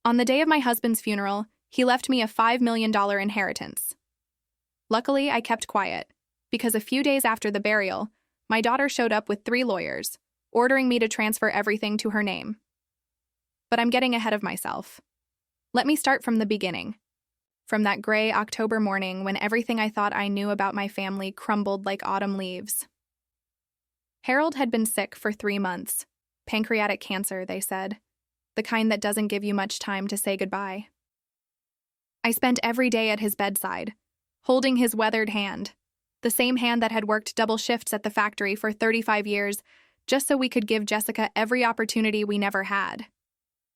On the day of my husband's funeral, he left me a $5 million inheritance. Luckily, I kept quiet, because a few days after the burial, my daughter showed up with 3 lawyers, ordering me to transfer everything to her name. But I'm getting ahead of myself. Let me start from the beginning. From that gray October morning when everything I thought I knew about my family crumbled like autumn leaves. Harold had been sick for 3 months. Pancreatic cancer, they said. The kind that doesn't give you much time to say goodbye. I spent every day at his bedside, holding his weathered hand, the same hand that had worked double shifts at the factory for 35 years, just so we could give Jessica every opportunity we never had.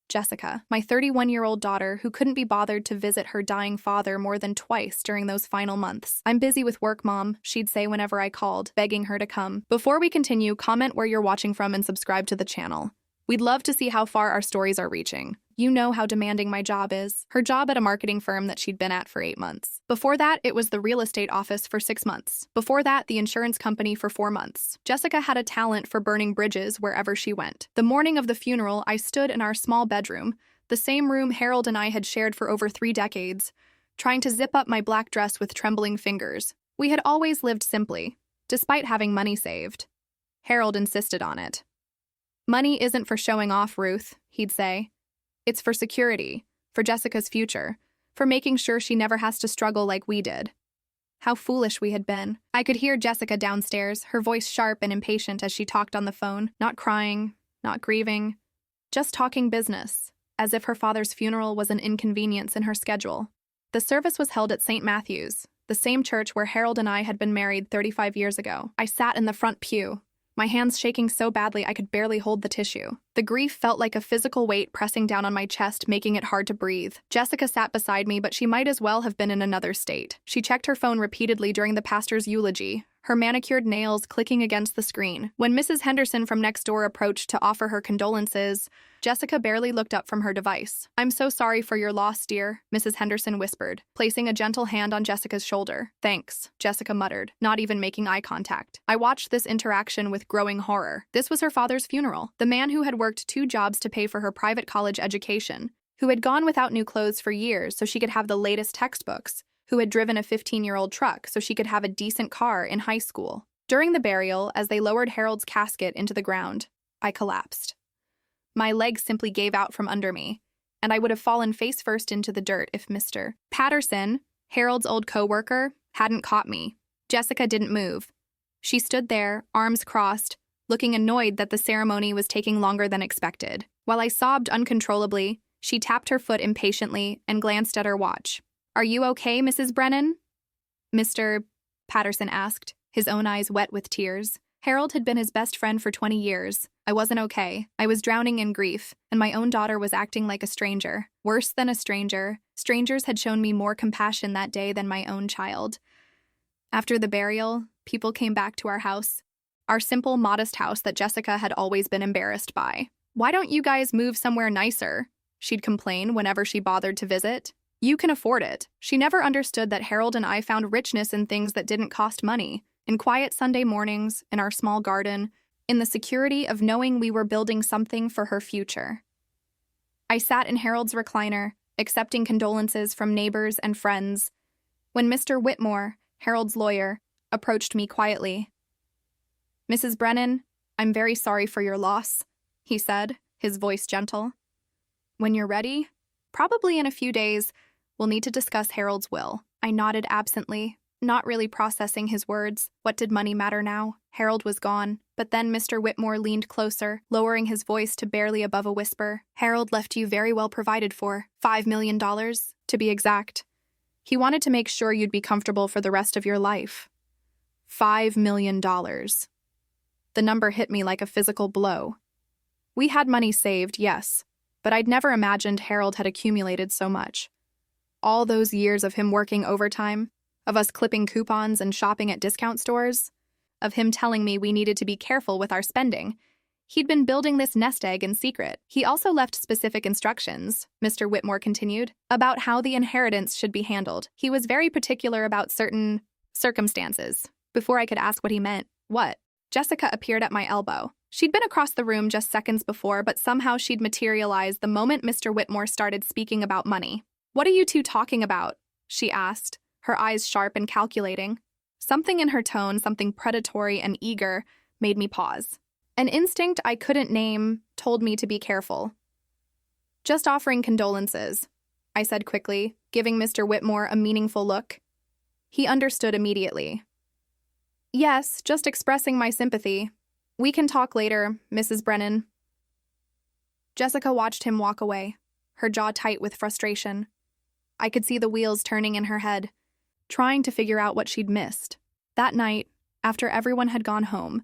Jessica, my 31-year-old daughter who couldn't be bothered to visit her dying father more than twice during those final months. "I'm busy with work, Mom," she'd say whenever I called, begging her to come. Before we continue, comment where you're watching from and subscribe to the channel. We'd love to see how far our stories are reaching. You know how demanding my job is. Her job at a marketing firm that she'd been at for 8 months. Before that, it was the real estate office for 6 months. Before that, the insurance company for 4 months. Jessica had a talent for burning bridges wherever she went. The morning of the funeral, I stood in our small bedroom, the same room Harold and I had shared for over 3 decades, trying to zip up my black dress with trembling fingers. We had always lived simply, despite having money saved. Harold insisted on it. "Money isn't for showing off, Ruth," he'd say. "It's for security, for Jessica's future, for making sure she never has to struggle like we did." How foolish we had been. I could hear Jessica downstairs, her voice sharp and impatient as she talked on the phone, not crying, not grieving, just talking business, as if her father's funeral was an inconvenience in her schedule. The service was held at St. Matthew's, the same church where Harold and I had been married 35 years ago. I sat in the front pew, my hands shaking so badly I could barely hold the tissue. The grief felt like a physical weight pressing down on my chest, making it hard to breathe. Jessica sat beside me, but she might as well have been in another state. She checked her phone repeatedly during the pastor's eulogy, her manicured nails clicking against the screen. When Mrs. Henderson from next door approached to offer her condolences, Jessica barely looked up from her device. "I'm so sorry for your loss, dear," Mrs. Henderson whispered, placing a gentle hand on Jessica's shoulder. "Thanks," Jessica muttered, not even making eye contact. I watched this interaction with growing horror. This was her father's funeral. The man who had worked 2 jobs to pay for her private college education, who had gone without new clothes for years so she could have the latest textbooks, who had driven a 15-year-old truck so she could have a decent car in high school. During the burial, as they lowered Harold's casket into the ground, I collapsed. My legs simply gave out from under me, and I would have fallen face first into the dirt if Mr. Patterson, Harold's old co-worker, hadn't caught me. Jessica didn't move. She stood there, arms crossed, looking annoyed that the ceremony was taking longer than expected. While I sobbed uncontrollably, she tapped her foot impatiently and glanced at her watch. "Are you okay, Mrs. Brennan?" Mr. Patterson asked, his own eyes wet with tears. Harold had been his best friend for 20 years. I wasn't okay. I was drowning in grief, and my own daughter was acting like a stranger. Worse than a stranger, strangers had shown me more compassion that day than my own child. After the burial, people came back to our house. Our simple, modest house that Jessica had always been embarrassed by. "Why don't you guys move somewhere nicer?" she'd complain whenever she bothered to visit. "You can afford it." She never understood that Harold and I found richness in things that didn't cost money. In quiet Sunday mornings, in our small garden, in the security of knowing we were building something for her future. I sat in Harold's recliner, accepting condolences from neighbors and friends, when Mr. Whitmore, Harold's lawyer, approached me quietly. "Mrs. Brennan, I'm very sorry for your loss," he said, his voice gentle. "When you're ready, probably in a few days, we'll need to discuss Harold's will." I nodded absently, not really processing his words. What did money matter now? Harold was gone. But then Mr. Whitmore leaned closer, lowering his voice to barely above a whisper. "Harold left you very well provided for. $5 million, to be exact. He wanted to make sure you'd be comfortable for the rest of your life." $5 million. The number hit me like a physical blow. We had money saved, yes, but I'd never imagined Harold had accumulated so much. All those years of him working overtime, of us clipping coupons and shopping at discount stores, of him telling me we needed to be careful with our spending. He'd been building this nest egg in secret. He also left specific instructions, Mr. Whitmore continued, about how the inheritance should be handled. He was very particular about certain circumstances. Before I could ask what he meant, "What?" Jessica appeared at my elbow. She'd been across the room just seconds before, but somehow she'd materialized the moment Mr. Whitmore started speaking about money. "What are you two talking about?" she asked, her eyes sharp and calculating. Something in her tone, something predatory and eager, made me pause. An instinct I couldn't name told me to be careful. "Just offering condolences," I said quickly, giving Mr. Whitmore a meaningful look. He understood immediately. "Yes, just expressing my sympathy. We can talk later, Mrs. Brennan." Jessica watched him walk away, her jaw tight with frustration. I could see the wheels turning in her head, trying to figure out what she'd missed. That night, after everyone had gone home,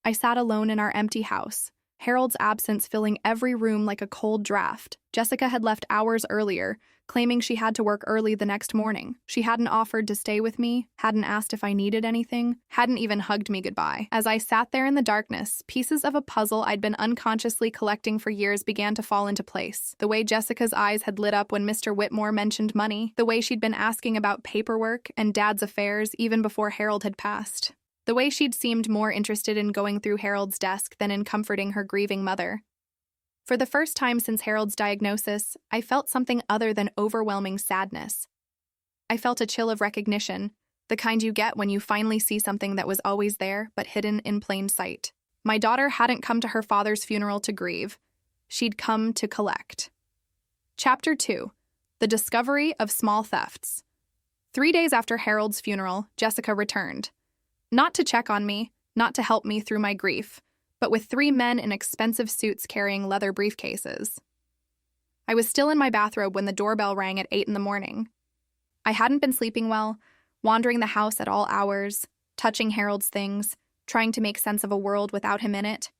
I sat alone in our empty house, Harold's absence filling every room like a cold draft. Jessica had left hours earlier, claiming she had to work early the next morning. She hadn't offered to stay with me, hadn't asked if I needed anything, hadn't even hugged me goodbye. As I sat there in the darkness, pieces of a puzzle I'd been unconsciously collecting for years began to fall into place. The way Jessica's eyes had lit up when Mr. Whitmore mentioned money, the way she'd been asking about paperwork and Dad's affairs even before Harold had passed. The way she'd seemed more interested in going through Harold's desk than in comforting her grieving mother. For the first time since Harold's diagnosis, I felt something other than overwhelming sadness. I felt a chill of recognition, the kind you get when you finally see something that was always there but hidden in plain sight. My daughter hadn't come to her father's funeral to grieve. She'd come to collect. Chapter 2. The Discovery of Small Thefts. 3 days after Harold's funeral, Jessica returned. Not to check on me, not to help me through my grief, but with 3 men in expensive suits carrying leather briefcases. I was still in my bathrobe when the doorbell rang at 8 in the morning. I hadn't been sleeping well, wandering the house at all hours, touching Harold's things, trying to make sense of a world without him in it.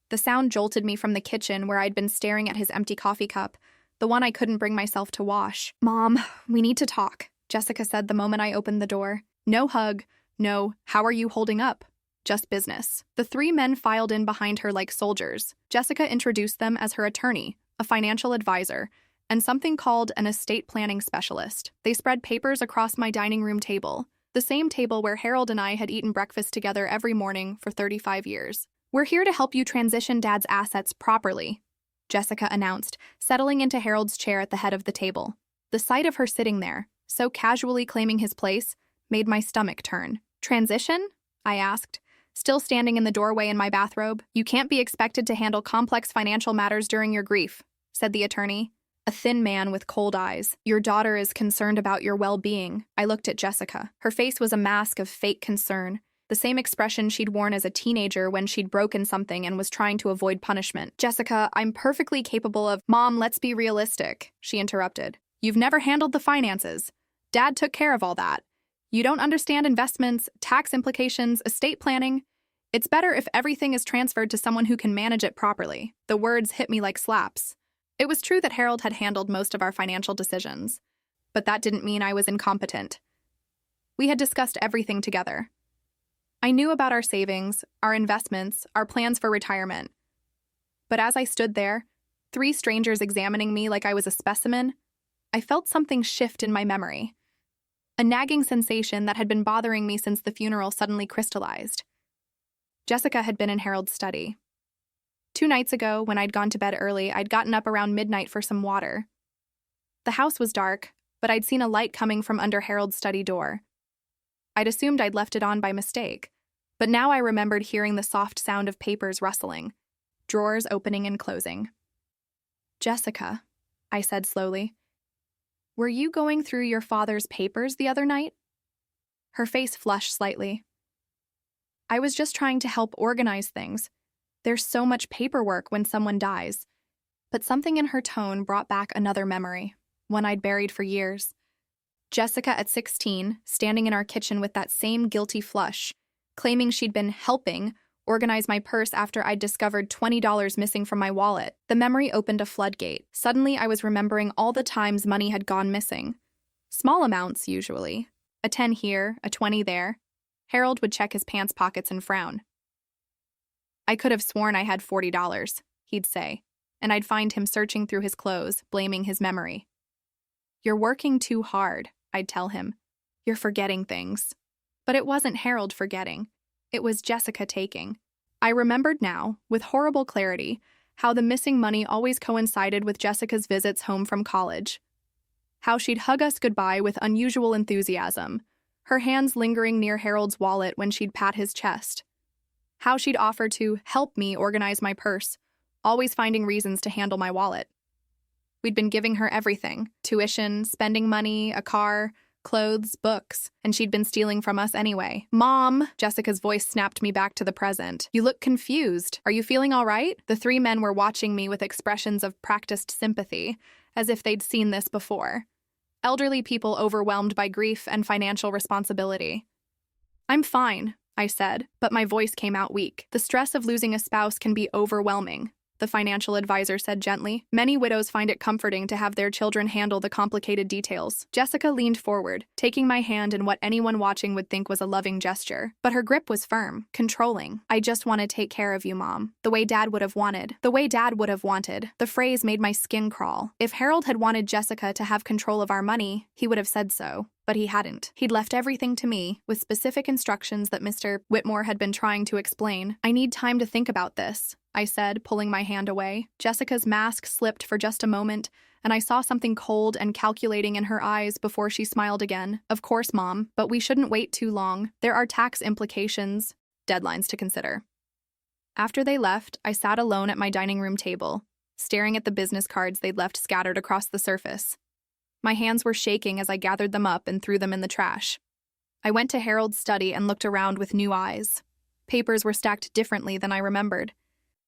The sound jolted me from the kitchen where I'd been staring at his empty coffee cup, the one I couldn't bring myself to wash. "Mom, we need to talk," Jessica said the moment I opened the door. No hug. No, "How are you holding up?" Just business. The 3 men filed in behind her like soldiers. Jessica introduced them as her attorney, a financial advisor, and something called an estate planning specialist. They spread papers across my dining room table, the same table where Harold and I had eaten breakfast together every morning for 35 years. "We're here to help you transition Dad's assets properly," Jessica announced, settling into Harold's chair at the head of the table. The sight of her sitting there, so casually claiming his place, made my stomach turn. "Transition?" I asked, still standing in the doorway in my bathrobe. "You can't be expected to handle complex financial matters during your grief," said the attorney, a thin man with cold eyes. "Your daughter is concerned about your well-being." I looked at Jessica. Her face was a mask of fake concern, the same expression she'd worn as a teenager when she'd broken something and was trying to avoid punishment. "Jessica, I'm perfectly capable of—" "Mom, let's be realistic," she interrupted. "You've never handled the finances. Dad took care of all that. You don't understand investments, tax implications, estate planning. It's better if everything is transferred to someone who can manage it properly." The words hit me like slaps. It was true that Harold had handled most of our financial decisions, but that didn't mean I was incompetent. We had discussed everything together. I knew about our savings, our investments, our plans for retirement. But as I stood there, 3 strangers examining me like I was a specimen, I felt something shift in my memory. A nagging sensation that had been bothering me since the funeral suddenly crystallized. Jessica had been in Harold's study. 2 nights ago, when I'd gone to bed early, I'd gotten up around midnight for some water. The house was dark, but I'd seen a light coming from under Harold's study door. I'd assumed I'd left it on by mistake, but now I remembered hearing the soft sound of papers rustling, drawers opening and closing. "Jessica," I said slowly, "were you going through your father's papers the other night?" Her face flushed slightly. "I was just trying to help organize things. There's so much paperwork when someone dies." But something in her tone brought back another memory, one I'd buried for years. Jessica at 16, standing in our kitchen with that same guilty flush, claiming she'd been helping organize my purse after I'd discovered $20 missing from my wallet. The memory opened a floodgate. Suddenly, I was remembering all the times money had gone missing. Small amounts, usually. A 10 here, a 20 there. Harold would check his pants pockets and frown. "I could have sworn I had $40, he'd say, and I'd find him searching through his clothes, blaming his memory. "You're working too hard," I'd tell him. "You're forgetting things." But it wasn't Harold forgetting. It was Jessica taking. I remembered now, with horrible clarity, how the missing money always coincided with Jessica's visits home from college. How she'd hug us goodbye with unusual enthusiasm, her hands lingering near Harold's wallet when she'd pat his chest. How she'd offer to help me organize my purse, always finding reasons to handle my wallet. We'd been giving her everything: tuition, spending money, a car, clothes, books, and she'd been stealing from us anyway. "Mom," Jessica's voice snapped me back to the present. "You look confused. Are you feeling all right?" The three men were watching me with expressions of practiced sympathy, as if they'd seen this before. Elderly people overwhelmed by grief and financial responsibility. "I'm fine," I said, but my voice came out weak. "The stress of losing a spouse can be overwhelming," the financial advisor said gently. "Many widows find it comforting to have their children handle the complicated details." Jessica leaned forward, taking my hand in what anyone watching would think was a loving gesture. But her grip was firm, controlling. "I just want to take care of you, Mom. The way Dad would have wanted." The way Dad would have wanted. The phrase made my skin crawl. If Harold had wanted Jessica to have control of our money, he would have said so. But he hadn't. He'd left everything to me, with specific instructions that Mr. Whitmore had been trying to explain. "I need time to think about this," I said, pulling my hand away. Jessica's mask slipped for just a moment, and I saw something cold and calculating in her eyes before she smiled again. "Of course, Mom, but we shouldn't wait too long. There are tax implications, deadlines to consider." After they left, I sat alone at my dining room table, staring at the business cards they'd left scattered across the surface. My hands were shaking as I gathered them up and threw them in the trash. I went to Harold's study and looked around with new eyes. Papers were stacked differently than I remembered.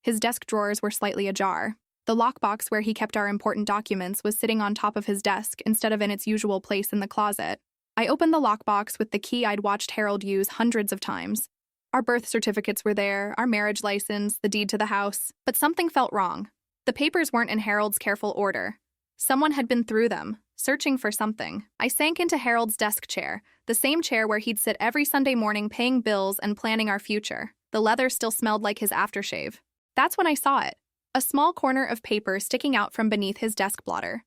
His desk drawers were slightly ajar. The lockbox where he kept our important documents was sitting on top of his desk instead of in its usual place in the closet. I opened the lockbox with the key I'd watched Harold use hundreds of times. Our birth certificates were there, our marriage license, the deed to the house. But something felt wrong. The papers weren't in Harold's careful order. Someone had been through them, searching for something. I sank into Harold's desk chair, the same chair where he'd sit every Sunday morning paying bills and planning our future. The leather still smelled like his aftershave. That's when I saw it, a small corner of paper sticking out from beneath his desk blotter.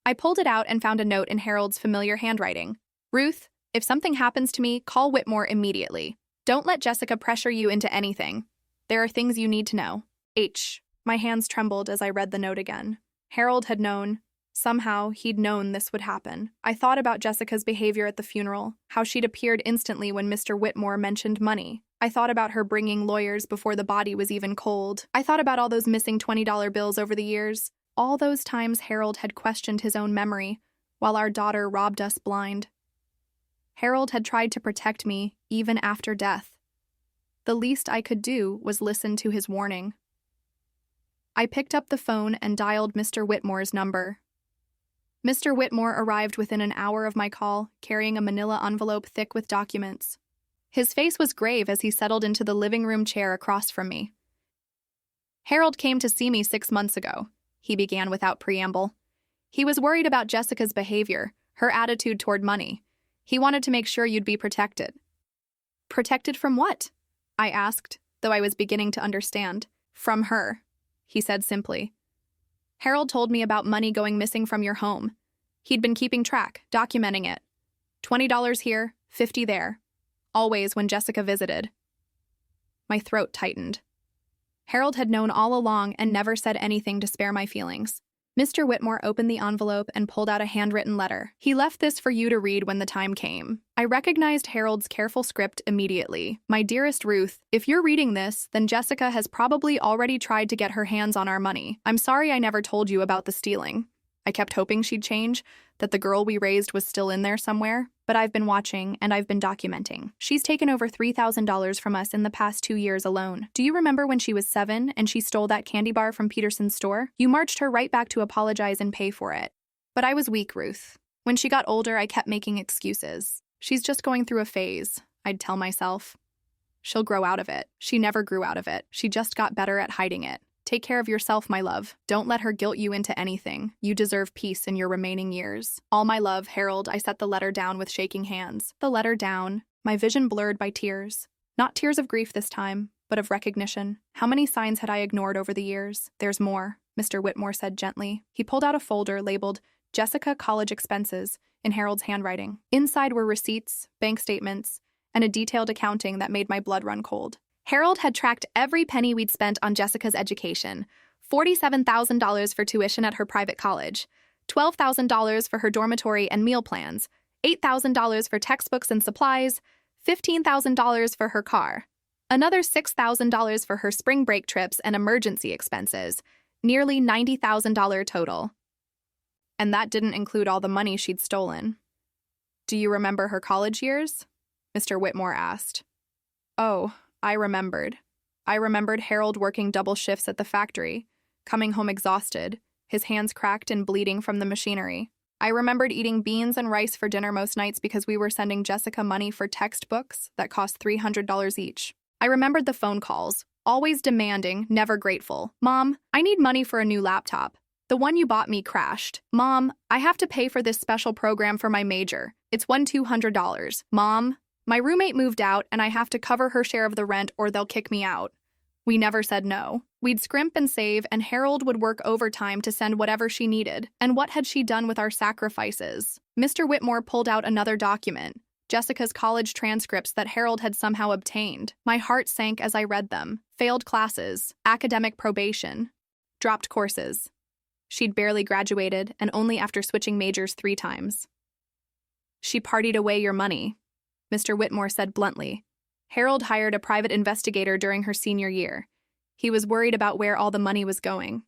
I pulled it out and found a note in Harold's familiar handwriting. "Ruth, if something happens to me, call Whitmore immediately. Don't let Jessica pressure you into anything. There are things you need to know. H." My hands trembled as I read the note again. Harold had known. Somehow, he'd known this would happen. I thought about Jessica's behavior at the funeral, how she'd appeared instantly when Mr. Whitmore mentioned money. I thought about her bringing lawyers before the body was even cold. I thought about all those missing $20 bills over the years, all those times Harold had questioned his own memory, while our daughter robbed us blind. Harold had tried to protect me, even after death. The least I could do was listen to his warning. I picked up the phone and dialed Mr. Whitmore's number. Mr. Whitmore arrived within an hour of my call, carrying a manila envelope thick with documents. His face was grave as he settled into the living room chair across from me. "Harold came to see me 6 months ago," he began without preamble. "He was worried about Jessica's behavior, her attitude toward money. He wanted to make sure you'd be protected." "Protected from what?" I asked, though I was beginning to understand. "From her," he said simply. "Harold told me about money going missing from your home. He'd been keeping track, documenting it. $20 here, $50 there. Always when Jessica visited." My throat tightened. Harold had known all along and never said anything to spare my feelings. Mr. Whitmore opened the envelope and pulled out a handwritten letter. "He left this for you to read when the time came." I recognized Harold's careful script immediately. "My dearest Ruth, if you're reading this, then Jessica has probably already tried to get her hands on our money. I'm sorry I never told you about the stealing. I kept hoping she'd change, that the girl we raised was still in there somewhere. But I've been watching, and I've been documenting. She's taken over $3,000 from us in the past 2 years alone. Do you remember when she was 7 and she stole that candy bar from Peterson's store? You marched her right back to apologize and pay for it. But I was weak, Ruth. When she got older, I kept making excuses. She's just going through a phase, I'd tell myself. She'll grow out of it. She never grew out of it. She just got better at hiding it. Take care of yourself, my love. Don't let her guilt you into anything. You deserve peace in your remaining years. All my love, Harold." I set the letter down with shaking hands. The letter down, my vision blurred by tears. Not tears of grief this time, but of recognition. How many signs had I ignored over the years? "There's more," Mr. Whitmore said gently. He pulled out a folder labeled Jessica College Expenses in Harold's handwriting. Inside were receipts, bank statements, and a detailed accounting that made my blood run cold. Harold had tracked every penny we'd spent on Jessica's education: $47,000 for tuition at her private college, $12,000 for her dormitory and meal plans, $8,000 for textbooks and supplies, $15,000 for her car, another $6,000 for her spring break trips and emergency expenses, nearly $90,000 total. And that didn't include all the money she'd stolen. "Do you remember her college years?" Mr. Whitmore asked. Oh, I remembered. I remembered Harold working double shifts at the factory, coming home exhausted, his hands cracked and bleeding from the machinery. I remembered eating beans and rice for dinner most nights because we were sending Jessica money for textbooks that cost $300 each. I remembered the phone calls, always demanding, never grateful. "Mom, I need money for a new laptop. The one you bought me crashed. Mom, I have to pay for this special program for my major. It's $200. Mom, my roommate moved out and I have to cover her share of the rent or they'll kick me out." We never said no. We'd scrimp and save, and Harold would work overtime to send whatever she needed. And what had she done with our sacrifices? Mr. Whitmore pulled out another document, Jessica's college transcripts that Harold had somehow obtained. My heart sank as I read them. Failed classes, academic probation, dropped courses. She'd barely graduated, and only after switching majors 3 times. "She partied away your money," Mr. Whitmore said bluntly. Harold hired a private investigator during her senior year. He was worried about where all the money was going.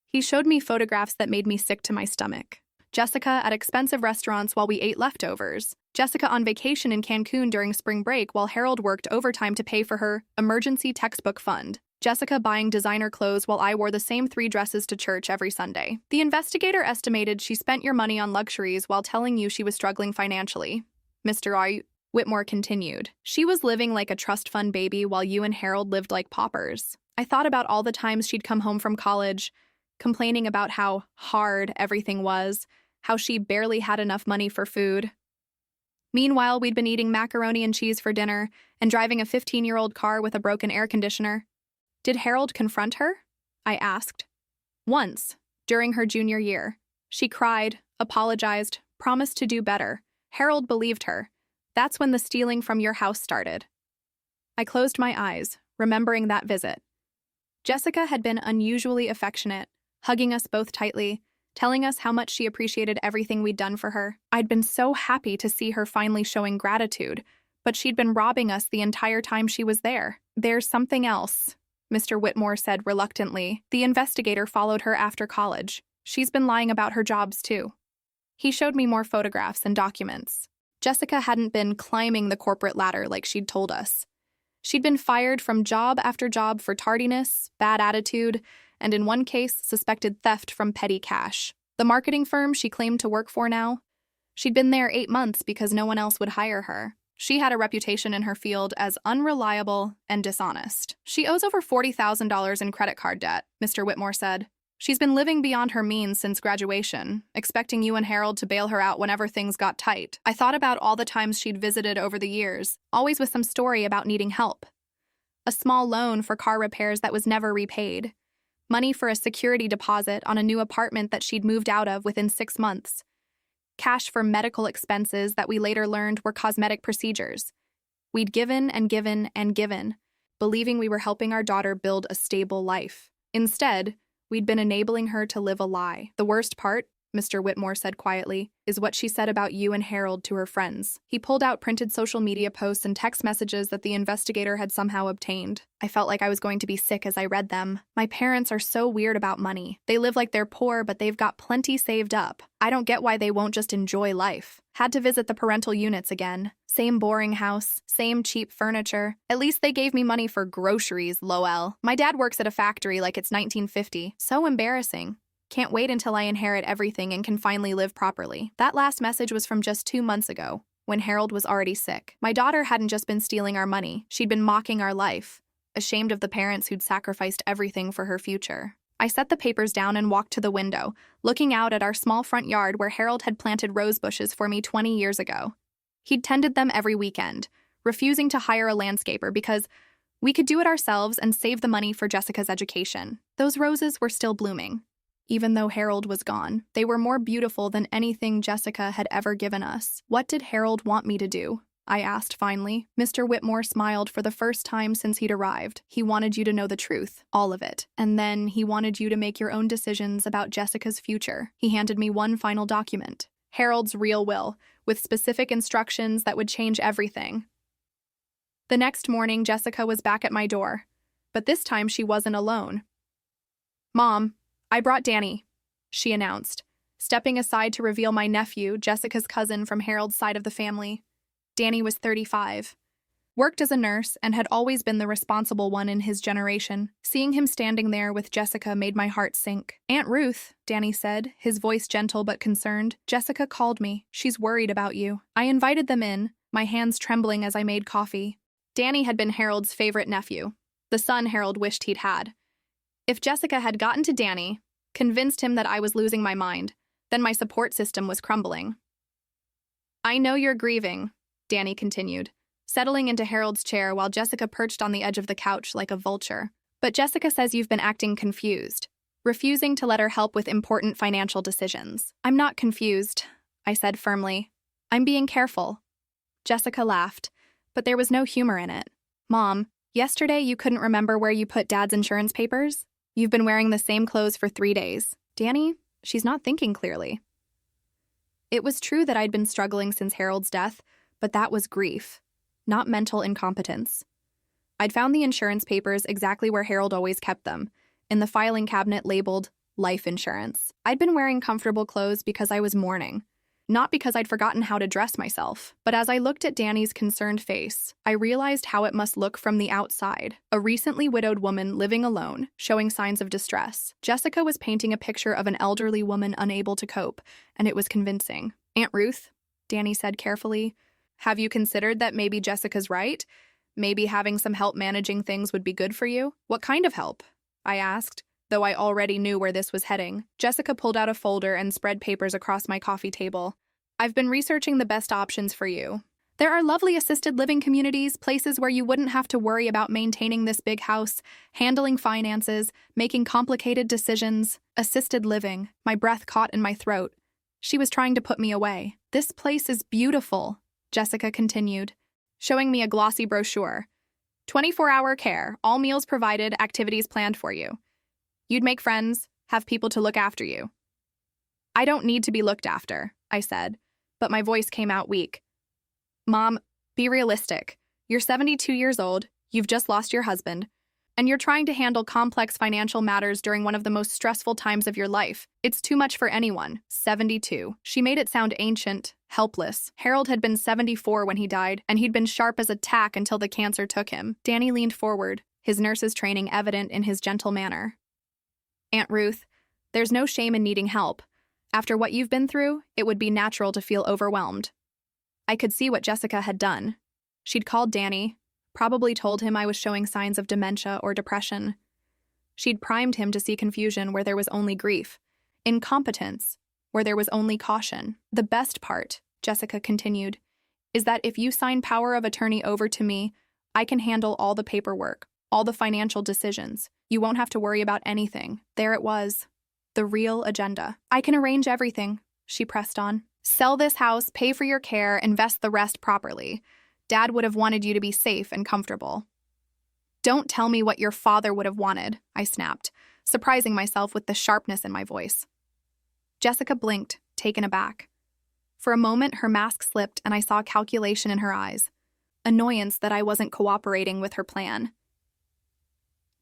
He showed me photographs that made me sick to my stomach. Jessica at expensive restaurants while we ate leftovers. Jessica on vacation in Cancun during spring break while Harold worked overtime to pay for her emergency textbook fund. Jessica buying designer clothes while I wore the same 3 dresses to church every Sunday. The investigator estimated she spent your money on luxuries while telling you she was struggling financially. Mr. Whitmore continued. She was living like a trust fund baby while you and Harold lived like paupers. I thought about all the times she'd come home from college, complaining about how hard everything was, how she barely had enough money for food. Meanwhile, we'd been eating macaroni and cheese for dinner and driving a 15-year-old car with a broken air conditioner. Did Harold confront her? I asked. Once, during her junior year. She cried, apologized, promised to do better. Harold believed her. That's when the stealing from your house started. I closed my eyes, remembering that visit. Jessica had been unusually affectionate, hugging us both tightly, telling us how much she appreciated everything we'd done for her. I'd been so happy to see her finally showing gratitude, but she'd been robbing us the entire time she was there. "There's something else," Mr. Whitmore said reluctantly. "The investigator followed her after college. She's been lying about her jobs, too." He showed me more photographs and documents. Jessica hadn't been climbing the corporate ladder like she'd told us. She'd been fired from job after job for tardiness, bad attitude, and in one case, suspected theft from petty cash. The marketing firm she claimed to work for now, she'd been there 8 months because no one else would hire her. She had a reputation in her field as unreliable and dishonest. "She owes over $40,000 in credit card debt," Mr. Whitmore said. "She's been living beyond her means since graduation, expecting you and Harold to bail her out whenever things got tight." I thought about all the times she'd visited over the years, always with some story about needing help. A small loan for car repairs that was never repaid. Money for a security deposit on a new apartment that she'd moved out of within 6 months. Cash for medical expenses that we later learned were cosmetic procedures. We'd given and given and given, believing we were helping our daughter build a stable life. Instead, we'd been enabling her to live a lie. "The worst part," Mr. Whitmore said quietly, "is what she said about you and Harold to her friends." He pulled out printed social media posts and text messages that the investigator had somehow obtained. I felt like I was going to be sick as I read them. "My parents are so weird about money. They live like they're poor, but they've got plenty saved up. I don't get why they won't just enjoy life. Had to visit the parental units again. Same boring house, same cheap furniture. At least they gave me money for groceries, lol. My dad works at a factory like it's 1950. So embarrassing. Can't wait until I inherit everything and can finally live properly." That last message was from just 2 months ago, when Harold was already sick. My daughter hadn't just been stealing our money, she'd been mocking our life, ashamed of the parents who'd sacrificed everything for her future. I set the papers down and walked to the window, looking out at our small front yard where Harold had planted rose bushes for me 20 years ago. He'd tended them every weekend, refusing to hire a landscaper because we could do it ourselves and save the money for Jessica's education. Those roses were still blooming. Even though Harold was gone, they were more beautiful than anything Jessica had ever given us. What did Harold want me to do? I asked finally. Mr. Whitmore smiled for the first time since he'd arrived. He wanted you to know the truth, all of it. And then he wanted you to make your own decisions about Jessica's future. He handed me one final document, Harold's real will, with specific instructions that would change everything. The next morning, Jessica was back at my door, but this time she wasn't alone. "Mom, I brought Danny," she announced, stepping aside to reveal my nephew, Jessica's cousin from Harold's side of the family. Danny was 35, worked as a nurse, and had always been the responsible one in his generation. Seeing him standing there with Jessica made my heart sink. "Aunt Ruth," Danny said, his voice gentle but concerned. "Jessica called me. She's worried about you." I invited them in, my hands trembling as I made coffee. Danny had been Harold's favorite nephew, the son Harold wished he'd had. If Jessica had gotten to Danny, convinced him that I was losing my mind, then my support system was crumbling. "I know you're grieving," Danny continued, settling into Harold's chair while Jessica perched on the edge of the couch like a vulture. "But Jessica says you've been acting confused, refusing to let her help with important financial decisions." "I'm not confused," I said firmly. "I'm being careful." Jessica laughed, but there was no humor in it. "Mom, yesterday you couldn't remember where you put Dad's insurance papers? You've been wearing the same clothes for 3 days. Danny, she's not thinking clearly." It was true that I'd been struggling since Harold's death, but that was grief, not mental incompetence. I'd found the insurance papers exactly where Harold always kept them, in the filing cabinet labeled life insurance. I'd been wearing comfortable clothes because I was mourning, not because I'd forgotten how to dress myself. But as I looked at Danny's concerned face, I realized how it must look from the outside. A recently widowed woman living alone, showing signs of distress. Jessica was painting a picture of an elderly woman unable to cope, and it was convincing. "Aunt Ruth," Danny said carefully, "have you considered that maybe Jessica's right? Maybe having some help managing things would be good for you?" "What kind of help?" I asked, though I already knew where this was heading. Jessica pulled out a folder and spread papers across my coffee table. "I've been researching the best options for you. There are lovely assisted living communities, places where you wouldn't have to worry about maintaining this big house, handling finances, making complicated decisions. Assisted living." My breath caught in my throat. She was trying to put me away. "This place is beautiful," Jessica continued, showing me a glossy brochure. 24-hour care, all meals provided, activities planned for you. You'd make friends, have people to look after you." "I don't need to be looked after," I said, but my voice came out weak. "Mom, be realistic. You're 72 years old, you've just lost your husband, and you're trying to handle complex financial matters during one of the most stressful times of your life. It's too much for anyone." 72. She made it sound ancient, helpless. Harold had been 74 when he died, and he'd been sharp as a tack until the cancer took him. Danny leaned forward, his nurse's training evident in his gentle manner. "Aunt Ruth, there's no shame in needing help. After what you've been through, it would be natural to feel overwhelmed." I could see what Jessica had done. She'd called Danny, probably told him I was showing signs of dementia or depression. She'd primed him to see confusion where there was only grief, incompetence where there was only caution. "The best part," Jessica continued, "is that if you sign power of attorney over to me, I can handle all the paperwork, all the financial decisions. You won't have to worry about anything." There it was, the real agenda. "I can arrange everything," she pressed on. "Sell this house, pay for your care, invest the rest properly. Dad would have wanted you to be safe and comfortable." "Don't tell me what your father would have wanted," I snapped, surprising myself with the sharpness in my voice. Jessica blinked, taken aback. For a moment, her mask slipped and I saw calculation in her eyes, annoyance that I wasn't cooperating with her plan.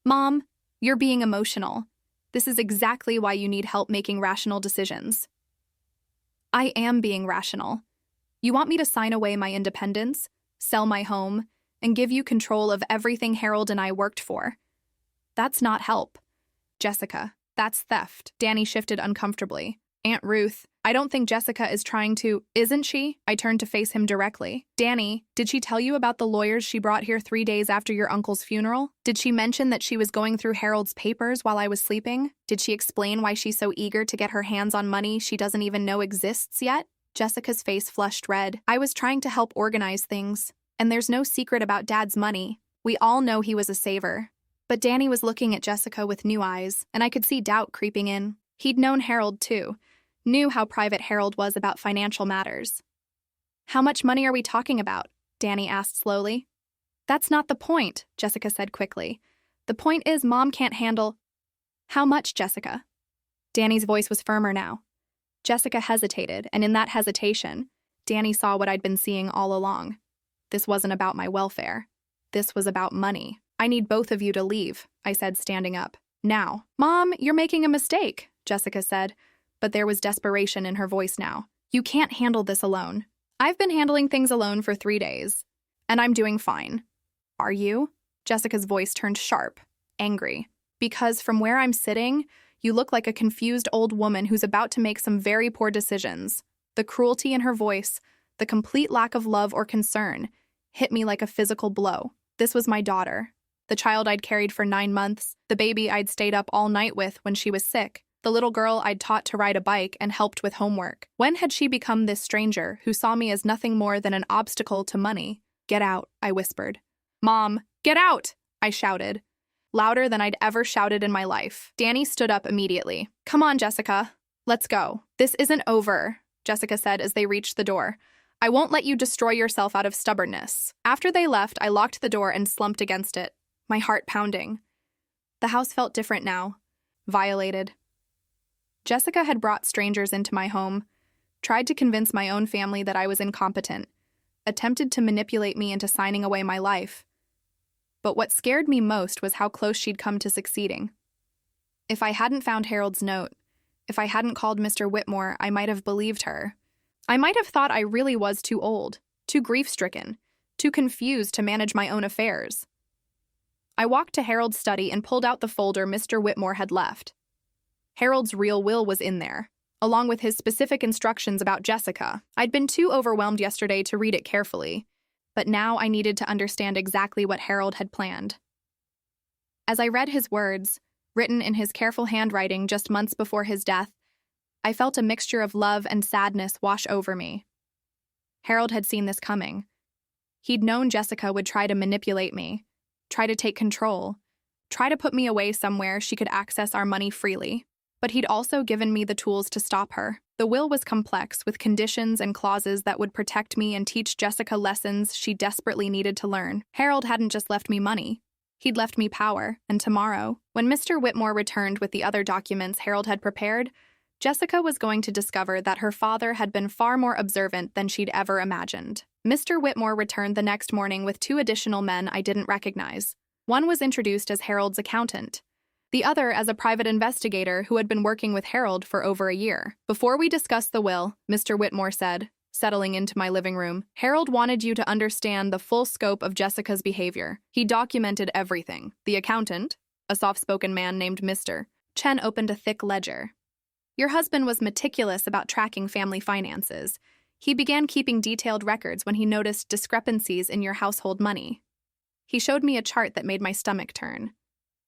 "Mom, you're being emotional. This is exactly why you need help making rational decisions." "I am being rational. You want me to sign away my independence, sell my home, and give you control of everything Harold and I worked for. That's not help. Jessica, that's theft." Danny shifted uncomfortably. "Aunt Ruth, I don't think Jessica is trying to..." "Isn't she?" I turned to face him directly. "Danny, did she tell you about the lawyers she brought here 3 days after your uncle's funeral? Did she mention that she was going through Harold's papers while I was sleeping? Did she explain why she's so eager to get her hands on money she doesn't even know exists yet?" Jessica's face flushed red. "I was trying to help organize things, and there's no secret about Dad's money. We all know he was a saver." But Danny was looking at Jessica with new eyes, and I could see doubt creeping in. He'd known Harold too, knew how private Harold was about financial matters. "How much money are we talking about?" Danny asked slowly. That's not the point, Jessica said quickly. The point is Mom can't handle... How much, Jessica? Danny's voice was firmer now. Jessica hesitated, and in that hesitation, Danny saw what I'd been seeing all along. This wasn't about my welfare. This was about money. I need both of you to leave, I said, standing up. Now. Mom, you're making a mistake, Jessica said, but there was desperation in her voice now. You can't handle this alone. I've been handling things alone for 3 days, and I'm doing fine. Are you? Jessica's voice turned sharp, angry. Because from where I'm sitting, you look like a confused old woman who's about to make some very poor decisions. The cruelty in her voice, the complete lack of love or concern, hit me like a physical blow. This was my daughter, the child I'd carried for 9 months, the baby I'd stayed up all night with when she was sick, the little girl I'd taught to ride a bike and helped with homework. When had she become this stranger who saw me as nothing more than an obstacle to money? Get out, I whispered. Mom, get out, I shouted, louder than I'd ever shouted in my life. Danny stood up immediately. Come on, Jessica, let's go. This isn't over, Jessica said as they reached the door. I won't let you destroy yourself out of stubbornness. After they left, I locked the door and slumped against it, my heart pounding. The house felt different now, violated. Jessica had brought strangers into my home, tried to convince my own family that I was incompetent, attempted to manipulate me into signing away my life. But what scared me most was how close she'd come to succeeding. If I hadn't found Harold's note, if I hadn't called Mr. Whitmore, I might have believed her. I might have thought I really was too old, too grief-stricken, too confused to manage my own affairs. I walked to Harold's study and pulled out the folder Mr. Whitmore had left. Harold's real will was in there, along with his specific instructions about Jessica. I'd been too overwhelmed yesterday to read it carefully, but now I needed to understand exactly what Harold had planned. As I read his words, written in his careful handwriting just months before his death, I felt a mixture of love and sadness wash over me. Harold had seen this coming. He'd known Jessica would try to manipulate me, try to take control, try to put me away somewhere she could access our money freely. But he'd also given me the tools to stop her. The will was complex, with conditions and clauses that would protect me and teach Jessica lessons she desperately needed to learn. Harold hadn't just left me money. He'd left me power, and tomorrow, when Mr. Whitmore returned with the other documents Harold had prepared, Jessica was going to discover that her father had been far more observant than she'd ever imagined. Mr. Whitmore returned the next morning with 2 additional men I didn't recognize. One was introduced as Harold's accountant, the other as a private investigator who had been working with Harold for over a year. Before we discussed the will, Mr. Whitmore said, settling into my living room, Harold wanted you to understand the full scope of Jessica's behavior. He documented everything. The accountant, a soft-spoken man named Mr. Chen, opened a thick ledger. Your husband was meticulous about tracking family finances. He began keeping detailed records when he noticed discrepancies in your household money. He showed me a chart that made my stomach turn.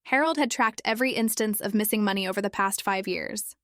Harold had tracked every instance of missing money over the past 5 years.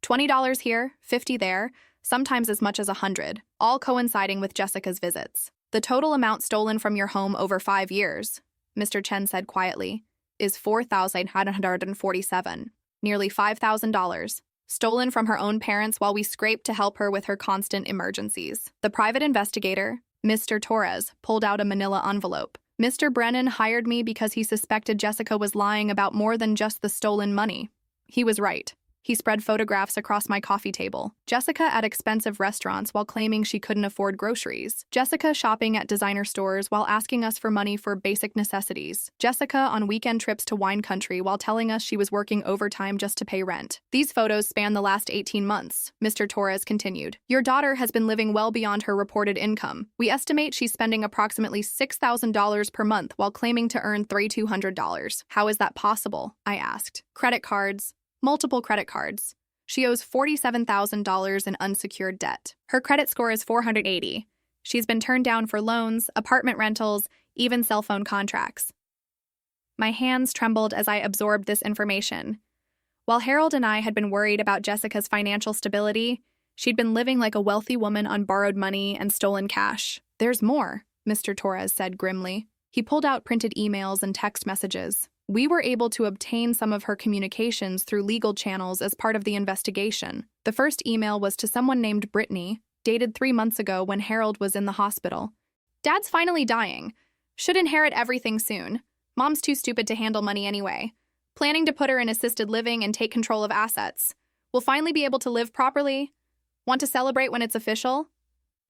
$20 here, $50 there, sometimes as much as $100, all coinciding with Jessica's visits. The total amount stolen from your home over 5 years, Mr. Chen said quietly, is $4,947, nearly $5,000, stolen from her own parents while we scraped to help her with her constant emergencies. The private investigator, Mr. Torres, pulled out a manila envelope. Mr. Brennan hired me because he suspected Jessica was lying about more than just the stolen money. He was right. He spread photographs across my coffee table. Jessica at expensive restaurants while claiming she couldn't afford groceries. Jessica shopping at designer stores while asking us for money for basic necessities. Jessica on weekend trips to wine country while telling us she was working overtime just to pay rent. These photos span the last 18 months, Mr. Torres continued. Your daughter has been living well beyond her reported income. We estimate she's spending approximately $6,000 per month while claiming to earn $3,200. How is that possible? I asked. Credit cards. Multiple credit cards. She owes $47,000 in unsecured debt. Her credit score is 480. She's been turned down for loans, apartment rentals, even cell phone contracts. My hands trembled as I absorbed this information. While Harold and I had been worried about Jessica's financial stability, she'd been living like a wealthy woman on borrowed money and stolen cash. There's more, Mr. Torres said grimly. He pulled out printed emails and text messages. We were able to obtain some of her communications through legal channels as part of the investigation. The first email was to someone named Brittany, dated 3 months ago when Harold was in the hospital. Dad's finally dying. Should inherit everything soon. Mom's too stupid to handle money anyway. Planning to put her in assisted living and take control of assets. We'll finally be able to live properly. Want to celebrate when it's official?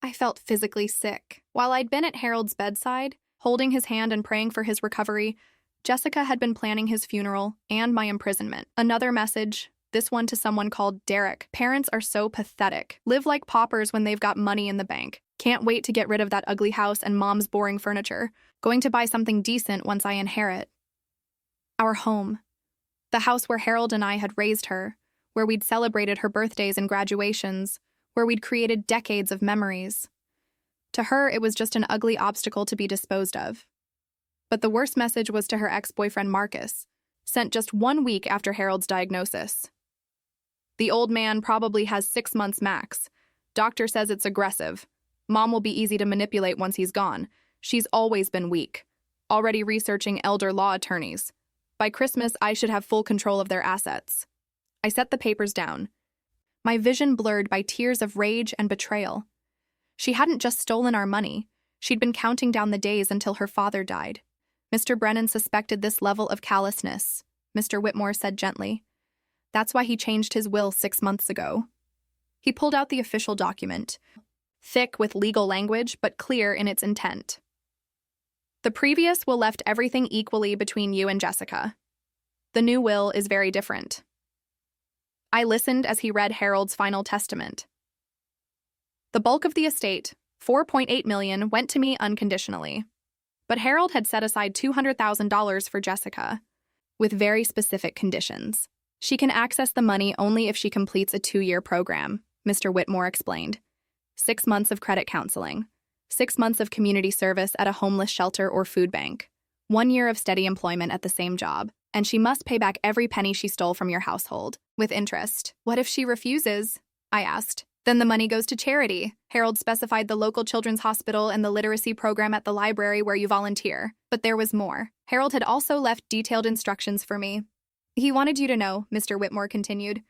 I felt physically sick. While I'd been at Harold's bedside, holding his hand and praying for his recovery, Jessica had been planning his funeral and my imprisonment. Another message, this one to someone called Derek. Parents are so pathetic. Live like paupers when they've got money in the bank. Can't wait to get rid of that ugly house and mom's boring furniture. Going to buy something decent once I inherit. Our home. The house where Harold and I had raised her, where we'd celebrated her birthdays and graduations, where we'd created decades of memories. To her, it was just an ugly obstacle to be disposed of. But the worst message was to her ex-boyfriend Marcus, sent just 1 week after Harold's diagnosis. The old man probably has 6 months max. Doctor says it's aggressive. Mom will be easy to manipulate once he's gone. She's always been weak. Already researching elder law attorneys. By Christmas, I should have full control of their assets. I set the papers down. My vision blurred by tears of rage and betrayal. She hadn't just stolen our money. She'd been counting down the days until her father died. Mr. Brennan suspected this level of callousness, Mr. Whitmore said gently. That's why he changed his will 6 months ago. He pulled out the official document, thick with legal language but clear in its intent. The previous will left everything equally between you and Jessica. The new will is very different. I listened as he read Harold's final testament. The bulk of the estate, $4.8 million, went to me unconditionally. But Harold had set aside $200,000 for Jessica, with very specific conditions. She can access the money only if she completes a 2-year program, Mr. Whitmore explained. 6 months of credit counseling, 6 months of community service at a homeless shelter or food bank, 1 year of steady employment at the same job, and she must pay back every penny she stole from your household, with interest. What if she refuses? I asked. Then the money goes to charity. Harold specified the local children's hospital and the literacy program at the library where you volunteer. But there was more. Harold had also left detailed instructions for me. He wanted you to know, Mr. Whitmore continued,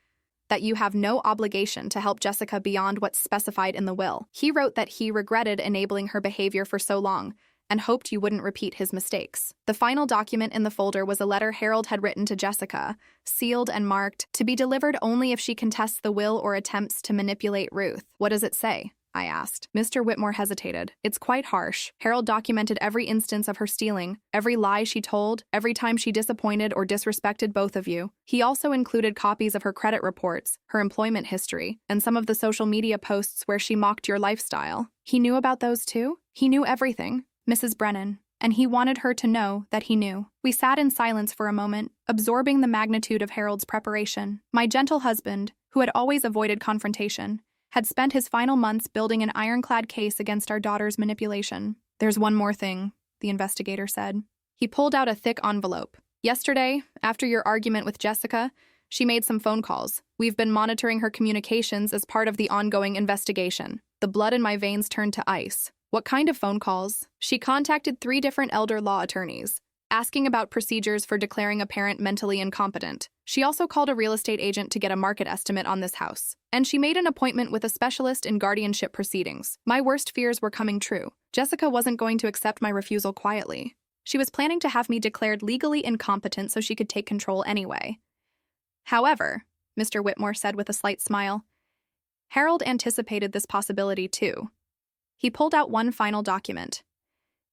that you have no obligation to help Jessica beyond what's specified in the will. He wrote that he regretted enabling her behavior for so long and hoped you wouldn't repeat his mistakes. The final document in the folder was a letter Harold had written to Jessica, sealed and marked, to be delivered only if she contests the will or attempts to manipulate Ruth. What does it say? I asked. Mr. Whitmore hesitated. It's quite harsh. Harold documented every instance of her stealing, every lie she told, every time she disappointed or disrespected both of you. He also included copies of her credit reports, her employment history, and some of the social media posts where she mocked your lifestyle. He knew about those too? He knew everything, Mrs. Brennan, and he wanted her to know that he knew. We sat in silence for a moment, absorbing the magnitude of Harold's preparation. My gentle husband, who had always avoided confrontation, had spent his final months building an ironclad case against our daughter's manipulation. There's one more thing, the investigator said. He pulled out a thick envelope. Yesterday, after your argument with Jessica, she made some phone calls. We've been monitoring her communications as part of the ongoing investigation. The blood in my veins turned to ice. What kind of phone calls? She contacted 3 different elder law attorneys, asking about procedures for declaring a parent mentally incompetent. She also called a real estate agent to get a market estimate on this house. And she made an appointment with a specialist in guardianship proceedings. My worst fears were coming true. Jessica wasn't going to accept my refusal quietly. She was planning to have me declared legally incompetent so she could take control anyway. However, Mr. Whitmore said with a slight smile, Harold anticipated this possibility too. He pulled out one final document.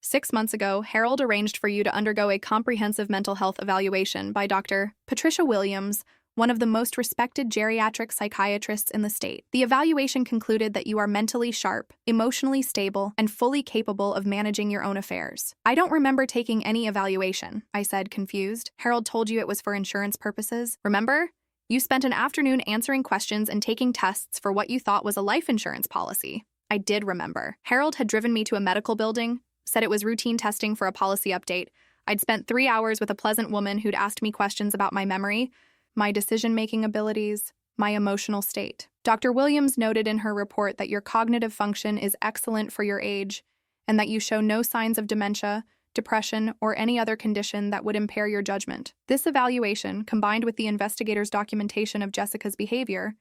6 months ago, Harold arranged for you to undergo a comprehensive mental health evaluation by Dr. Patricia Williams, one of the most respected geriatric psychiatrists in the state. The evaluation concluded that you are mentally sharp, emotionally stable, and fully capable of managing your own affairs. I don't remember taking any evaluation, I said, confused. Harold told you it was for insurance purposes, remember? You spent an afternoon answering questions and taking tests for what you thought was a life insurance policy. I did remember. Harold had driven me to a medical building, said it was routine testing for a policy update. I'd spent 3 hours with a pleasant woman who'd asked me questions about my memory, my decision-making abilities, my emotional state. Dr. Williams noted in her report that your cognitive function is excellent for your age and that you show no signs of dementia, depression, or any other condition that would impair your judgment. This evaluation, combined with the investigator's documentation of Jessica's behavior,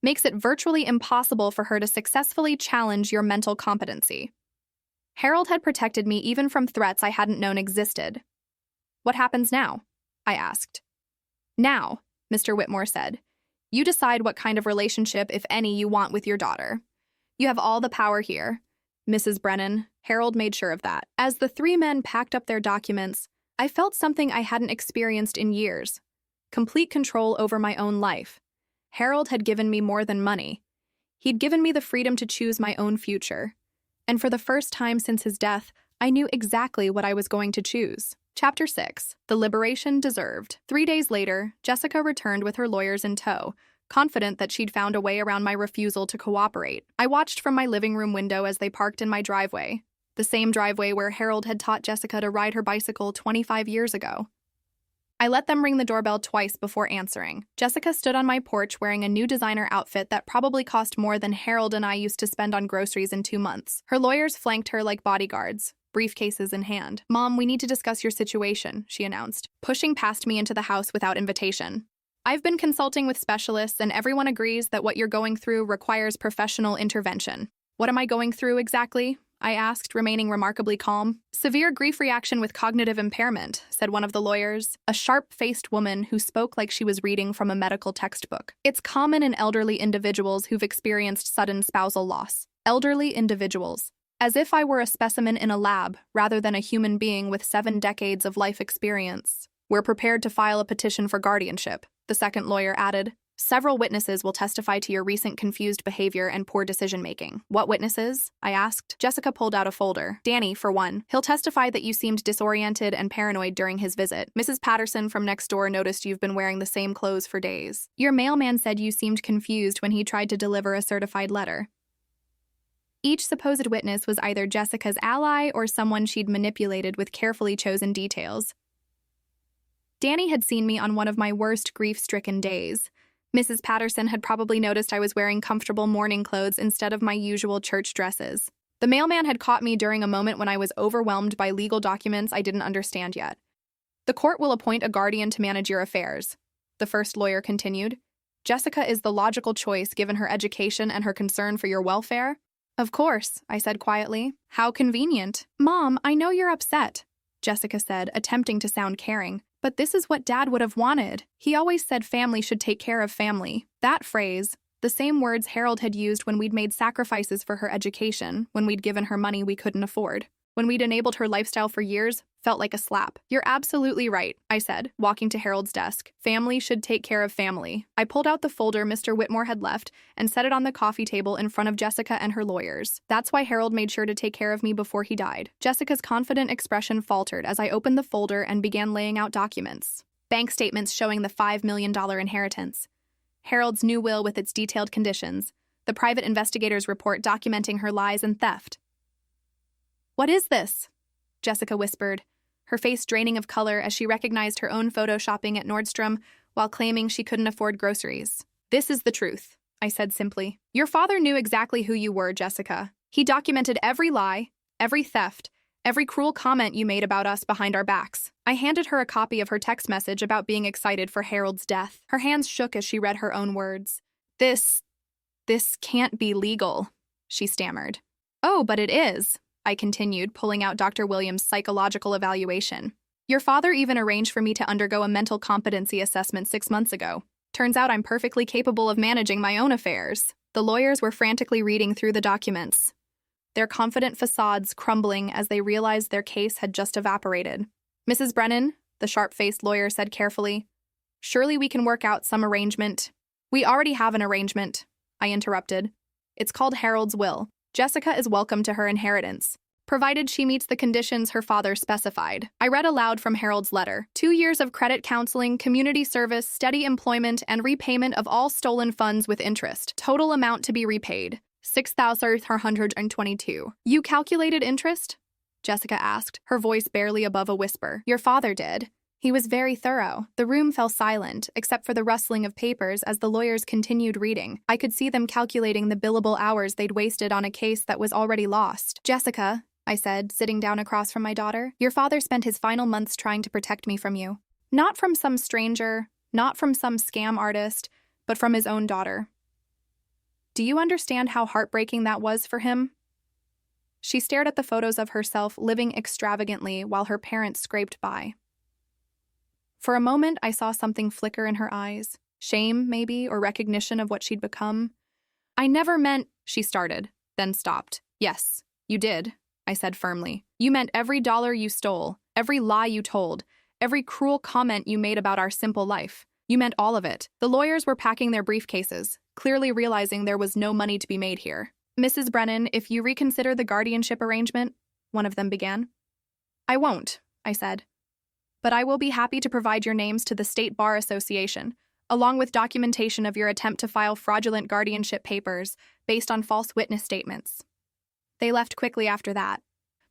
makes it virtually impossible for her to successfully challenge your mental competency. Harold had protected me even from threats I hadn't known existed. What happens now? I asked. Now, Mr. Whitmore said, you decide what kind of relationship, if any, you want with your daughter. You have all the power here. Mrs. Brennan, Harold made sure of that. As the three men packed up their documents, I felt something I hadn't experienced in years. Complete control over my own life. Harold had given me more than money. He'd given me the freedom to choose my own future. And for the first time since his death, I knew exactly what I was going to choose. Chapter 6. The Liberation Deserved. 3 days later, Jessica returned with her lawyers in tow, confident that she'd found a way around my refusal to cooperate. I watched from my living room window as they parked in my driveway, the same driveway where Harold had taught Jessica to ride her bicycle 25 years ago. I let them ring the doorbell twice before answering. Jessica stood on my porch wearing a new designer outfit that probably cost more than Harold and I used to spend on groceries in 2 months. Her lawyers flanked her like bodyguards, briefcases in hand. "Mom, we need to discuss your situation," she announced, pushing past me into the house without invitation. "I've been consulting with specialists, and everyone agrees that what you're going through requires professional intervention." "What am I going through exactly?" I asked, remaining remarkably calm. "Severe grief reaction with cognitive impairment," said one of the lawyers, a sharp-faced woman who spoke like she was reading from a medical textbook. "It's common in elderly individuals who've experienced sudden spousal loss." Elderly individuals. As if I were a specimen in a lab, rather than a human being with 7 decades of life experience. "We're prepared to file a petition for guardianship," the second lawyer added. "Several witnesses will testify to your recent confused behavior and poor decision-making." "What witnesses?" I asked. Jessica pulled out a folder. "Danny, for one. He'll testify that you seemed disoriented and paranoid during his visit. Mrs. Patterson from next door noticed you've been wearing the same clothes for days. Your mailman said you seemed confused when he tried to deliver a certified letter." Each supposed witness was either Jessica's ally or someone she'd manipulated with carefully chosen details. Danny had seen me on one of my worst grief-stricken days. Mrs. Patterson had probably noticed I was wearing comfortable morning clothes instead of my usual church dresses. The mailman had caught me during a moment when I was overwhelmed by legal documents I didn't understand yet. "The court will appoint a guardian to manage your affairs," the first lawyer continued. "Jessica is the logical choice given her education and her concern for your welfare." "Of course," I said quietly. "How convenient." "Mom, I know you're upset," Jessica said, attempting to sound caring. "But this is what Dad would have wanted. He always said family should take care of family." That phrase, the same words Harold had used when we'd made sacrifices for her education, when we'd given her money we couldn't afford, when we'd enabled her lifestyle for years, felt like a slap. "You're absolutely right," I said, walking to Harold's desk. "Family should take care of family." I pulled out the folder Mr. Whitmore had left and set it on the coffee table in front of Jessica and her lawyers. "That's why Harold made sure to take care of me before he died." Jessica's confident expression faltered as I opened the folder and began laying out documents. Bank statements showing the $5 million inheritance. Harold's new will with its detailed conditions. The private investigator's report documenting her lies and theft. "What is this?" Jessica whispered, her face draining of color as she recognized her own photoshopping at Nordstrom while claiming she couldn't afford groceries. "This is the truth," I said simply. "Your father knew exactly who you were, Jessica. He documented every lie, every theft, every cruel comment you made about us behind our backs." I handed her a copy of her text message about being excited for Harold's death. Her hands shook as she read her own words. This can't be legal," she stammered. "Oh, but it is," I continued, pulling out Dr. Williams' psychological evaluation. "Your father even arranged for me to undergo a mental competency assessment 6 months ago. Turns out I'm perfectly capable of managing my own affairs." The lawyers were frantically reading through the documents, their confident facades crumbling as they realized their case had just evaporated. "Mrs. Brennan," the sharp-faced lawyer said carefully, "surely we can work out some arrangement." "We already have an arrangement," I interrupted. "It's called Harold's will. Jessica is welcome to her inheritance, provided she meets the conditions her father specified." I read aloud from Harold's letter. 2 years of credit counseling, community service, steady employment, and repayment of all stolen funds with interest. Total amount to be repaid, $6,422. "You calculated interest?" Jessica asked, her voice barely above a whisper. "Your father did. He was very thorough." The room fell silent, except for the rustling of papers as the lawyers continued reading. I could see them calculating the billable hours they'd wasted on a case that was already lost. "Jessica," I said, sitting down across from my daughter, "your father spent his final months trying to protect me from you. Not from some stranger, not from some scam artist, but from his own daughter. Do you understand how heartbreaking that was for him?" She stared at the photos of herself living extravagantly while her parents scraped by. For a moment, I saw something flicker in her eyes. Shame, maybe, or recognition of what she'd become. "I never meant," she started, then stopped. "Yes, you did," I said firmly. "You meant every dollar you stole, every lie you told, every cruel comment you made about our simple life. You meant all of it." The lawyers were packing their briefcases, clearly realizing there was no money to be made here. "Mrs. Brennan, if you reconsider the guardianship arrangement," one of them began. "I won't," I said. "But I will be happy to provide your names to the State Bar Association, along with documentation of your attempt to file fraudulent guardianship papers based on false witness statements." They left quickly after that,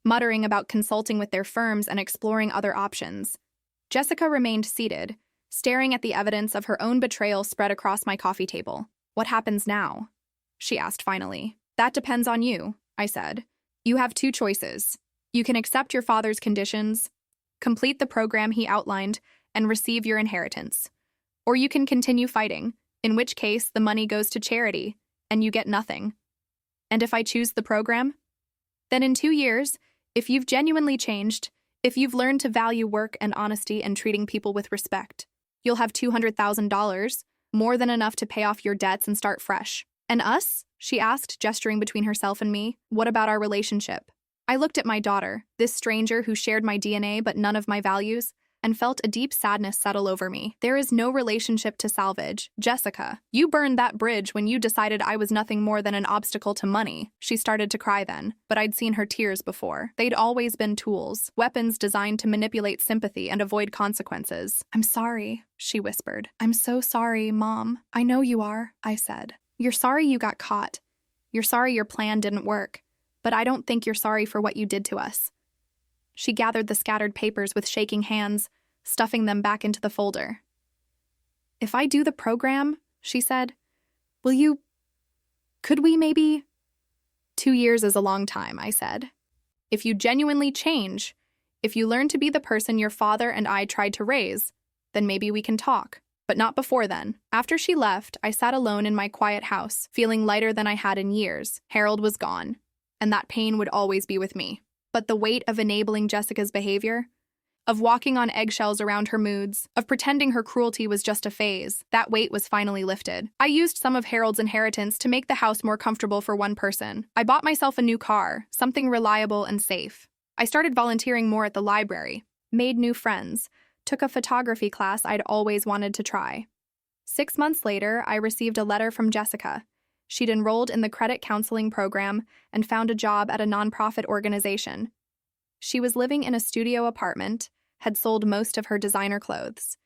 muttering about consulting with their firms and exploring other options. Jessica remained seated, staring at the evidence of her own betrayal spread across my coffee table. "What happens now?" she asked finally. "That depends on you," I said. "You have two choices. You can accept your father's conditions, complete the program he outlined, and receive your inheritance. Or you can continue fighting, in which case the money goes to charity, and you get nothing. And if I choose the program? Then in 2 years, if you've genuinely changed, if you've learned to value work and honesty and treating people with respect, you'll have $200,000, more than enough to pay off your debts and start fresh." "And us?" she asked, gesturing between herself and me. "What about our relationship?" I looked at my daughter, this stranger who shared my DNA but none of my values, and felt a deep sadness settle over me. "There is no relationship to salvage. Jessica, you burned that bridge when you decided I was nothing more than an obstacle to money." She started to cry then, but I'd seen her tears before. They'd always been tools, weapons designed to manipulate sympathy and avoid consequences. "I'm sorry," she whispered. "I'm so sorry, Mom." "I know you are," I said. "You're sorry you got caught. You're sorry your plan didn't work. But I don't think you're sorry for what you did to us." She gathered the scattered papers with shaking hands, stuffing them back into the folder. "If I do the program," she said, could we maybe?" 2 years is a long time," I said. "If you genuinely change, if you learn to be the person your father and I tried to raise, then maybe we can talk. But not before then." After she left, I sat alone in my quiet house, feeling lighter than I had in years. Harold was gone, and that pain would always be with me. But the weight of enabling Jessica's behavior, of walking on eggshells around her moods, of pretending her cruelty was just a phase, that weight was finally lifted. I used some of Harold's inheritance to make the house more comfortable for one person. I bought myself a new car, something reliable and safe. I started volunteering more at the library, made new friends, took a photography class I'd always wanted to try. 6 months later, I received a letter from Jessica. She'd enrolled in the credit counseling program and found a job at a nonprofit organization. She was living in a studio apartment, had sold most of her designer clothes,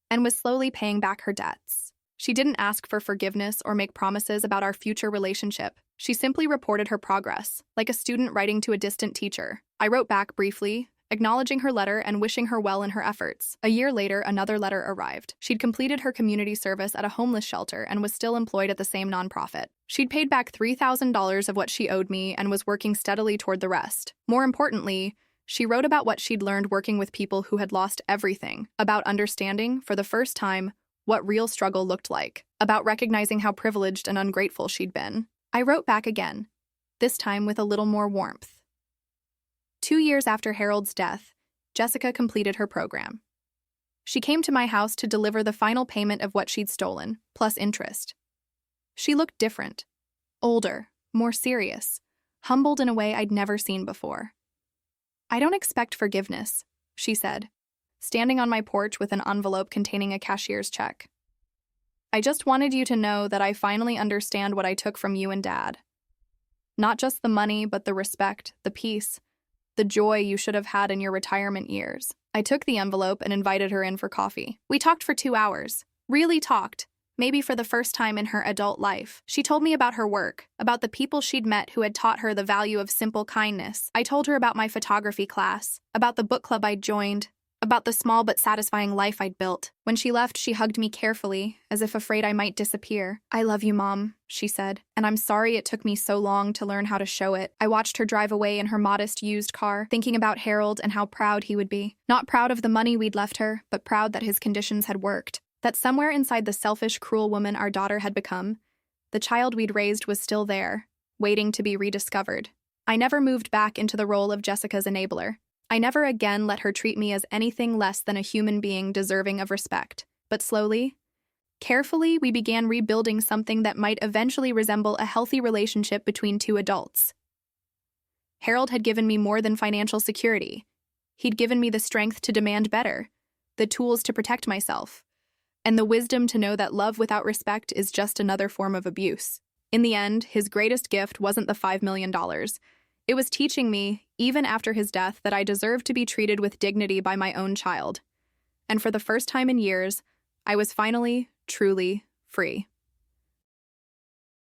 and was slowly paying back her debts. She didn't ask for forgiveness or make promises about our future relationship. She simply reported her progress, like a student writing to a distant teacher. I wrote back briefly, acknowledging her letter and wishing her well in her efforts. A year later, another letter arrived. She'd completed her community service at a homeless shelter and was still employed at the same nonprofit. She'd paid back $3,000 of what she owed me and was working steadily toward the rest. More importantly, she wrote about what she'd learned working with people who had lost everything, about understanding, for the first time, what real struggle looked like, about recognizing how privileged and ungrateful she'd been. I wrote back again, this time with a little more warmth. 2 years after Harold's death, Jessica completed her program. She came to my house to deliver the final payment of what she'd stolen, plus interest. She looked different, older, more serious, humbled in a way I'd never seen before. "I don't expect forgiveness," she said, standing on my porch with an envelope containing a cashier's check. "I just wanted you to know that I finally understand what I took from you and Dad. Not just the money, but the respect, the peace, the joy you should have had in your retirement years." I took the envelope and invited her in for coffee. We talked for 2 hours. Really talked, maybe for the first time in her adult life. She told me about her work, about the people she'd met who had taught her the value of simple kindness. I told her about my photography class, about the book club I'd joined, about the small but satisfying life I'd built. When she left, she hugged me carefully, as if afraid I might disappear. "I love you, Mom," she said, "and I'm sorry it took me so long to learn how to show it." I watched her drive away in her modest used car, thinking about Harold and how proud he would be. Not proud of the money we'd left her, but proud that his conditions had worked. That somewhere inside the selfish, cruel woman our daughter had become, the child we'd raised was still there, waiting to be rediscovered. I never moved back into the role of Jessica's enabler. I never again let her treat me as anything less than a human being deserving of respect. But slowly, carefully, we began rebuilding something that might eventually resemble a healthy relationship between two adults. Harold had given me more than financial security. He'd given me the strength to demand better, the tools to protect myself, and the wisdom to know that love without respect is just another form of abuse. In the end, his greatest gift wasn't the $5 million. It was teaching me, even after his death, that I deserved to be treated with dignity by my own child. And for the first time in years, I was finally, truly free.